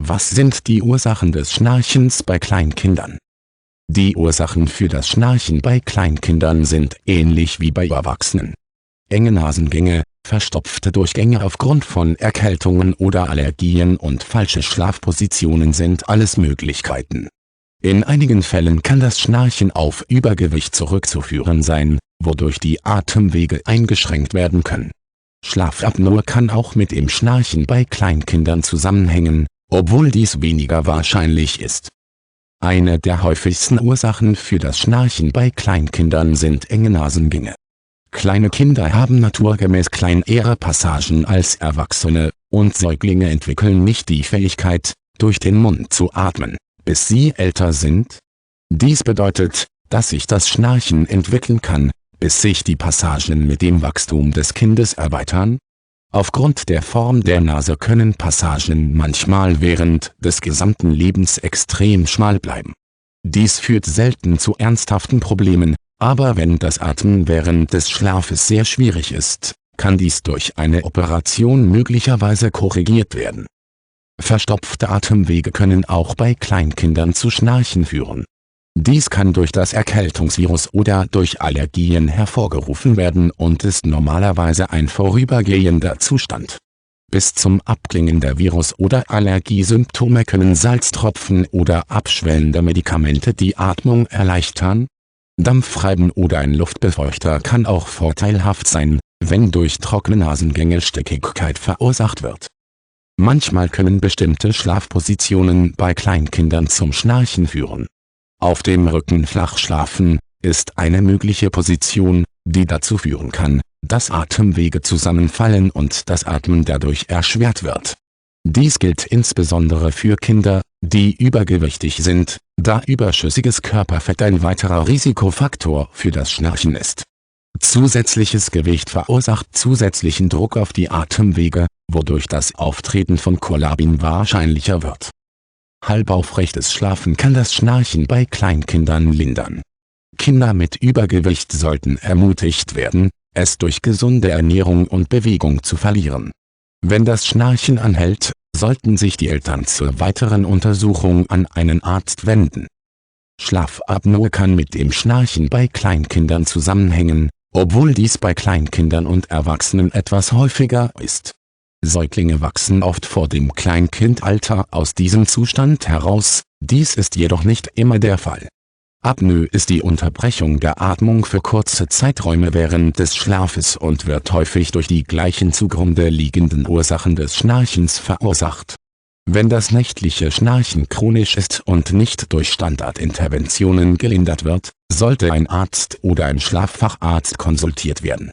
Was sind die Ursachen des Schnarchens bei Kleinkindern? Die Ursachen für das Schnarchen bei Kleinkindern sind ähnlich wie bei Erwachsenen. Enge Nasengänge, verstopfte Durchgänge aufgrund von Erkältungen oder Allergien und falsche Schlafpositionen sind alles Möglichkeiten. In einigen Fällen kann das Schnarchen auf Übergewicht zurückzuführen sein, wodurch die Atemwege eingeschränkt werden können. Schlafapnoe kann auch mit dem Schnarchen bei Kleinkindern zusammenhängen, obwohl dies weniger wahrscheinlich ist. Eine der häufigsten Ursachen für das Schnarchen bei Kleinkindern sind enge Nasengänge. Kleine Kinder haben naturgemäß kleinere Passagen als Erwachsene, und Säuglinge entwickeln nicht die Fähigkeit, durch den Mund zu atmen, bis sie älter sind. Dies bedeutet, dass sich das Schnarchen entwickeln kann, bis sich die Passagen mit dem Wachstum des Kindes erweitern. Aufgrund der Form der Nase können Passagen manchmal während des gesamten Lebens extrem schmal bleiben. Dies führt selten zu ernsthaften Problemen, aber wenn das Atmen während des Schlafes sehr schwierig ist, kann dies durch eine Operation möglicherweise korrigiert werden. Verstopfte Atemwege können auch bei Kleinkindern zu Schnarchen führen. Dies kann durch das Erkältungsvirus oder durch Allergien hervorgerufen werden und ist normalerweise ein vorübergehender Zustand. Bis zum Abklingen der Virus- oder Allergiesymptome können Salztropfen oder abschwellende Medikamente die Atmung erleichtern. Dampfreiben oder ein Luftbefeuchter kann auch vorteilhaft sein, wenn durch trockene Nasengänge Stickigkeit verursacht wird. Manchmal können bestimmte Schlafpositionen bei Kleinkindern zum Schnarchen führen. Auf dem Rücken flach schlafen ist eine mögliche Position, die dazu führen kann, dass Atemwege zusammenfallen und das Atmen dadurch erschwert wird. Dies gilt insbesondere für Kinder, die übergewichtig sind, da überschüssiges Körperfett ein weiterer Risikofaktor für das Schnarchen ist. Zusätzliches Gewicht verursacht zusätzlichen Druck auf die Atemwege, wodurch das Auftreten von Kollabin wahrscheinlicher wird. Halbaufrechtes Schlafen kann das Schnarchen bei Kleinkindern lindern. Kinder mit Übergewicht sollten ermutigt werden, es durch gesunde Ernährung und Bewegung zu verlieren. Wenn das Schnarchen anhält, sollten sich die Eltern zur weiteren Untersuchung an einen Arzt wenden. Schlafapnoe kann mit dem Schnarchen bei Kleinkindern zusammenhängen, obwohl dies bei Kleinkindern und Erwachsenen etwas häufiger ist. Säuglinge wachsen oft vor dem Kleinkindalter aus diesem Zustand heraus, dies ist jedoch nicht immer der Fall. Apnoe ist die Unterbrechung der Atmung für kurze Zeiträume während des Schlafes und wird häufig durch die gleichen zugrunde liegenden Ursachen des Schnarchens verursacht. Wenn das nächtliche Schnarchen chronisch ist und nicht durch Standardinterventionen gelindert wird, sollte ein Arzt oder ein Schlaffacharzt konsultiert werden.